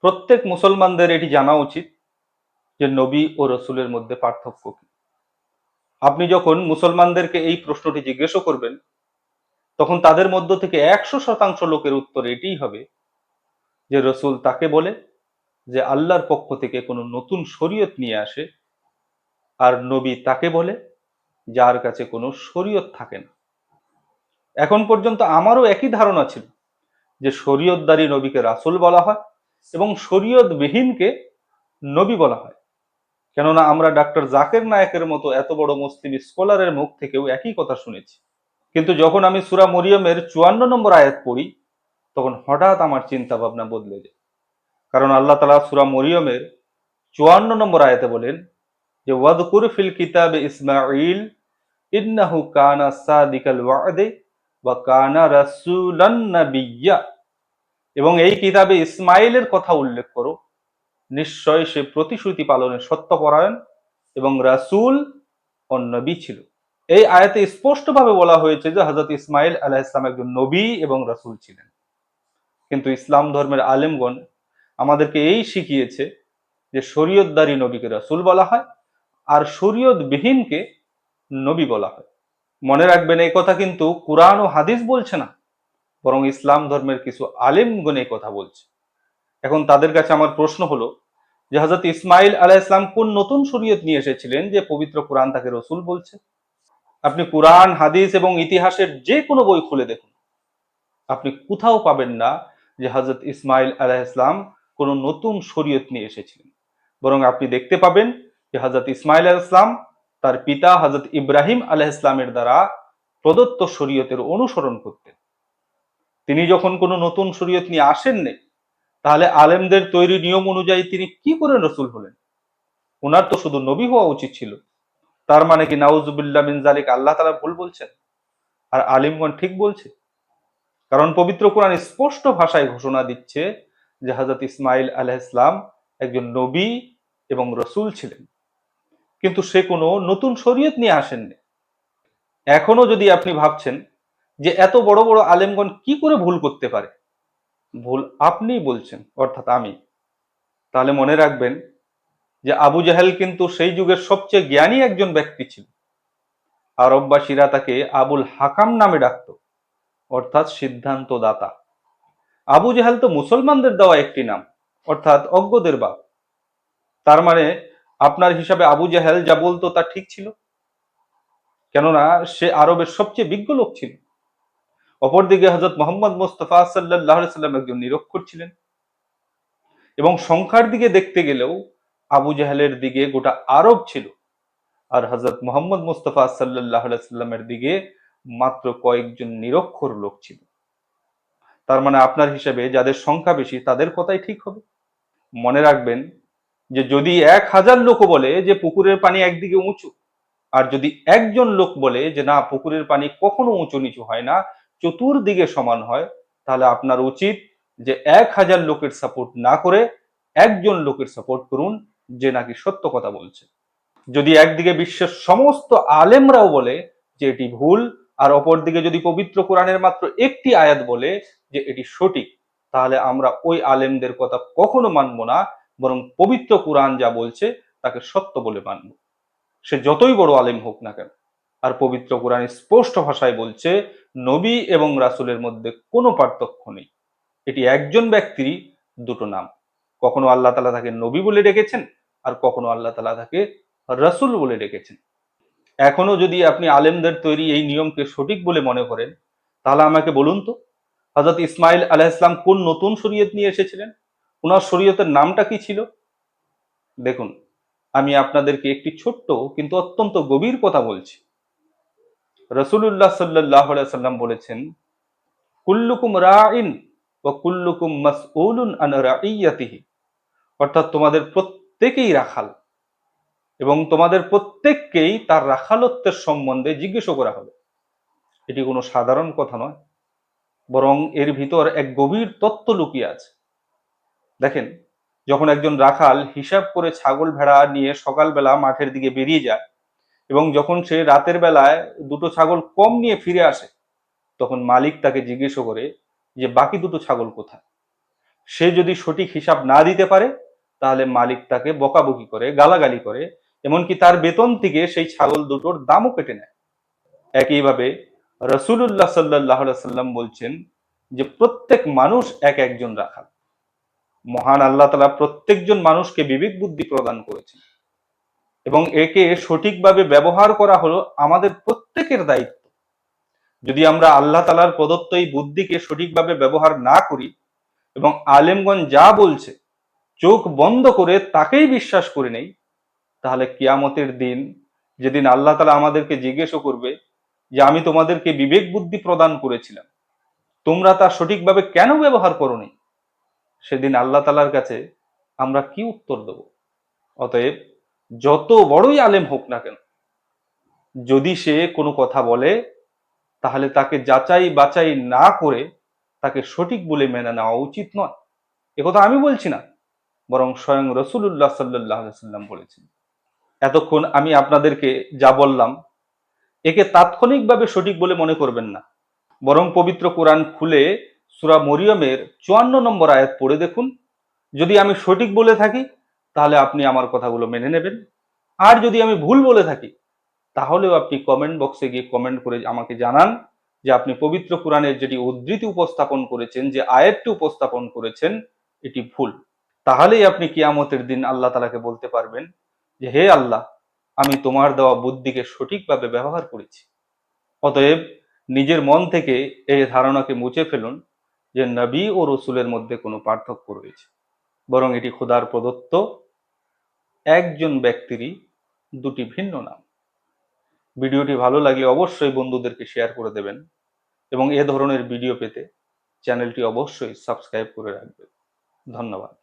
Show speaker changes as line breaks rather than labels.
প্রত্যেক মুসলমানদের এটি জানা উচিত যে নবী ও রসুলের মধ্যে পার্থক্য কি। আপনি যখন মুসলমানদেরকে এই প্রশ্নটি জিজ্ঞেস করবেন, তখন তাদের মধ্য থেকে 100% লোকের উত্তর এটিই হবে যে রসুল তাকে বলে যে আল্লাহর পক্ষ থেকে কোনো নতুন শরীয়ত নিয়ে আসে, আর নবী তাকে বলে যার কাছে কোনো শরীয়ত থাকে না। এখন পর্যন্ত আমারও একই ধারণা ছিল যে শরীয়তদারী নবীকে রাসূল বলা হয় এবং শরীয়তবিহীনকে নবী বলা হয়। কেননা আমরা ডাক্তার জাকির নায়েকের মতো এত বড় মুসলিম স্কলারের মুখ থেকেও একই কথা শুনেছি। কিন্তু যখন আমি সূরা মরিয়মের 54 নম্বর আয়াত পড়ি, তখন হঠাৎ আমার চিন্তা ভাবনা বদলে যায়। কারণ আল্লাহ তাআলা সূরা মরিয়মের 54 নম্বর আয়াতে বলেন যে ওয়াদকুর ফিল কিতাবে ইসমাঈল ইন্নাহু কানা সাদিকাল ওয়া'দে ওয়া কানা রাসূলান নাবিয়্যা। এবং এই কিতাবে ইসমাইলের কথা উল্লেখ করো, নিশ্চয় সে প্রতিশ্রুতি পালনের সত্যপরায়ণ এবং রাসূল ও নবী ছিল। এই আয়াতে স্পষ্টভাবে বলা হয়েছে যে হযরত ইসমাইল আলাইহিস সালাম একজন নবী এবং রাসূল ছিলেন। কিন্তু ইসলাম ধর্মের আলেমগণ আমাদেরকে এই শিখিয়েছে যে শরীয়তদারী নবীকে রাসূল বলা হয় আর শরীয়তবিহীনকে নবী বলা হয়। মনে রাখবেন, এই কথা কিন্তু কুরআন ও হাদিস বলছে না, বরং ইসলাম ধর্মের কিছু আলেমগণ এই কথা বলছে। এখন তাদের কাছে আমার প্রশ্ন হলো যে হযরত ইসমাইল আলাইহিস সালাম কোন নতুন শরীয়ত নিয়ে এসেছিলেন যে পবিত্র কুরআন তাকে রাসূল বলছে? আপনি কুরআন, হাদিস এবং ইতিহাসের যে কোনো বই খুলে দেখুন, আপনি কোথাও পাবেন না যে হযরত ইসমাইল আলাইহিস সালাম কোনো নতুন শরীয়ত নিয়ে এসেছিলেন। বরং আপনি দেখতে পাবেন যে হযরত ইসমাইল আলাইহিস সালাম তার পিতা হযরত ইব্রাহিম আলাইহিস সালামের দ্বারা প্রদত্ত শরীয়তের অনুসরণ করতেন। তিনি যখন কোনো নতুন শরীয়ত নিয়ে আসেননি, তাহলে আলেমদের তৈরি নিয়ম অনুযায়ী তিনি কি করে রাসূল হলেন? ওনার তো শুধু নবী হওয়া উচিত ছিল। তার মানে কি নাউজুবিল্লাহ মিন যালিক আল্লাহ তাআলা ভুল বলছেন আর আলিমগণ ঠিক বলছে? কারণ পবিত্র কোরআন স্পষ্ট ভাষায় ঘোষণা দিচ্ছে যে হযরত ইসমাইল আলাইহিস সালাম একজন নবী এবং রাসূল ছিলেন, কিন্তু সে কোনো নতুন শরীয়ত নিয়ে আসেননি। এখনো যদি আপনি ভাবছেন যে এত বড় বড় আলেমগণ কি করে ভুল করতে পারে, ভুল আপনিই বলছেন, অর্থাৎ আমি। তাহলে মনে রাখবেন যে আবু জাহেল কিন্তু সেই যুগের সবচেয়ে জ্ঞানী একজন ব্যক্তি ছিল। আরববাসীরা তাকে আবুল হাকাম নামে ডাকত, অর্থাৎ সিদ্ধান্তদাতা। আবু জাহেল তো মুসলমানদের দেওয়া একটি নাম, অর্থাৎ অজ্ঞদের বাপ। তার মানে আপনার হিসাবে আবু জাহেল যা বলতো তা ঠিক ছিল, কেননা সে আরবের সবচেয়ে বিজ্ঞ লোক ছিল। অপরদিকে হযরত মুহাম্মদ মুস্তাফা সাল্লাল্লাহু আলাইহি সাল্লাম একজন নিরক্ষর ছিলেন, এবং সংখ্যার দিকে দেখতে গেলেও আবু জাহেলের দিকে গোটা আরব ছিল, আর হযরত মুহাম্মদ মুস্তাফা সাল্লাল্লাহু আলাইহি সাল্লামের দিকে মাত্র কয়েকজন নিরক্ষর লোক ছিল। তার মানে আপনার হিসেবে যাদের সংখ্যা বেশি তাদের কথাই ঠিক হবে। মনে রাখবেন যে যদি 1000 লোকও বলে যে পুকুরের পানি একদিকে উঁচু, আর যদি একজন লোক বলে যে না, পুকুরের পানি কখনো উঁচু নিচু হয় না, চতুর্দিকে সমান হয়, তাহলে আপনার উচিত যে 1000 লোকের সাপোর্ট না করে একজন লোকের সাপোর্ট করুন যে নাকি সত্য কথা বলছে। যদি একদিকে বিশ্বের সমস্ত আলেমরাও বলে যে এটি ভুল, আর অপরদিকে যদি পবিত্র কোরআনের মাত্র একটি আয়াত বলে যে এটি সঠিক, তাহলে আমরা ওই আলেমদের কথা কখনো মানব না, বরং পবিত্র কোরআন যা বলছে তাকে সত্য বলে মানব, সে যতই বড় আলেম হোক না কেন। আর পবিত্র কোরআন স্পষ্ট ভাষায় বলছে নবী এবং রাসূলের মধ্যে কোনো পার্থক্য নেই। এটি একজন ব্যক্তিরই দুটো নাম, কখনো আল্লাহ তাআলা তাকে নবী বলে ডেকেছেন আর কখনো আল্লাহ তাআলা তাকে রাসূল বলে ডেকেছেন। এখনো যদি আপনি আলেমদের তৈরি এই নিয়মকে সঠিক বলে মনে করেন, তাহলে আমাকে বলুন তো হযরত ইসমাইল আলাইহিস সালাম কোন নতুন শরীয়ত নিয়ে এসেছিলেন? ওনার শরীয়তের নামটা কি ছিল? দেখুন, আমি আপনাদেরকে একটি ছোট্ট কিন্তু অত্যন্ত গভীর কথা বলছি। রাসূলুল্লাহ সাল্লাল্লাহু আলাইহি সাল্লাম বলেছেন, কুল্লুকুম রাইন ওয়া কুল্লুকুম মাসউলুন আন রাইয়াতিহি। অর্থাৎ তোমাদের প্রত্যেকেই রাখাল এবং তোমাদের প্রত্যেককেই তার রাখালত্বের সম্বন্ধে জিজ্ঞেস করা হবে। এটি কোনো সাধারণ কথা নয়, বরং এর ভিতর এক গভীর তত্ত্ব লুকিয়ে আছে। দেখেন, যখন একজন রাখাল হিসাব করে ছাগল ভেড়া নিয়ে সকালবেলা মাঠের দিকে বেরিয়ে যায় এবং যখন সে রাতের বেলায় দুটো ছাগল কম নিয়ে ফিরে আসে, তখন মালিক তাকে জিজ্ঞেস করে যে বাকি দুটো ছাগল কোথায়। সে যদি সঠিক হিসাব না দিতে পারে তাহলে মালিক তাকে বকাবকি করে, গালাগালি করে, এমনকি তার বেতন থেকে সেই ছাগল দুটোর দামও কেটে নেয়। একইভাবে রসুল্লাহ সাল্লাহ সাল্লাম বলছেন যে প্রত্যেক মানুষ এক একজন রাখাল। মহান আল্লাহ তাআলা প্রত্যেকজন মানুষকে বিবেক বুদ্ধি প্রদান করেছেন এবং একে সঠিকভাবে ব্যবহার করা হলো আমাদের প্রত্যেকের দায়িত্ব। যদি আমরা আল্লাহ তাআলার প্রদত্ত এই বুদ্ধিকে সঠিকভাবে ব্যবহার না করি এবং আলেমগণ যা বলছে চোখ বন্ধ করে তাকেই বিশ্বাস করে নেই, তাহলে কিয়ামতের দিন, যেদিন আল্লাহ তাআলা আমাদেরকে জিজ্ঞেস করবে যে আমি তোমাদেরকে বিবেক বুদ্ধি প্রদান করেছিলাম, তোমরা তা সঠিকভাবে কেন ব্যবহার করোনি, সেদিন আল্লাহ তাআলার কাছে আমরা কি উত্তর দেব? অতএব যত বড়ই আলেম হোক না কেন, যদি সে কোনো কথা বলে তাহলে তাকে যাচাই বাছাই না করে তাকে সঠিক বলে মেনে নেওয়া উচিত নয়। একথা আমি বলছি না, বরং স্বয়ং রসুল্লাহ সাল্লাহ সাল্লাম বলেছেন। এতক্ষণ আমি আপনাদেরকে যা বললাম একে তাৎক্ষণিকভাবে সঠিক বলে মনে করবেন না, বরং পবিত্র কোরআন খুলে সূরা মরিয়মের 54 নম্বর আয়াত পড়ে দেখুন। যদি আমি সঠিক বলে থাকি তাহলে আপনি আমার কথাগুলো মেনে নেবেন, আর যদি আমি ভুল বলে থাকি তাহলেও আপনি কমেন্ট বক্সে গিয়ে কমেন্ট করে আমাকে জানান যে আপনি পবিত্র কোরআনের যেটি উদ্ধৃতি উপস্থাপন করেছেন, যে আয়াতটি উপস্থাপন করেছেন, এটি ভুল। তাহলেই আপনি কিয়ামতের দিন আল্লাহ তাআলাকে বলতে পারবেন যে হে আল্লাহ, আমি তোমার দেওয়া বুদ্ধিকে সঠিকভাবে ব্যবহার করেছি। অতএব নিজের মন থেকে এই ধারণাকে মুছে ফেলুন যে নবী ও রসুলের মধ্যে কোনো পার্থক্য রয়েছে, বরং এটি খোদার প্রদত্ত একজন ব্যক্তিরই দুটি ভিন্ন নাম। ভিডিওটি ভালো লাগলে অবশ্যই বন্ধুদেরকে শেয়ার করে দেবেন এবং এ ধরনের ভিডিও পেতে চ্যানেলটি অবশ্যই সাবস্ক্রাইব করে রাখবেন। ধন্যবাদ।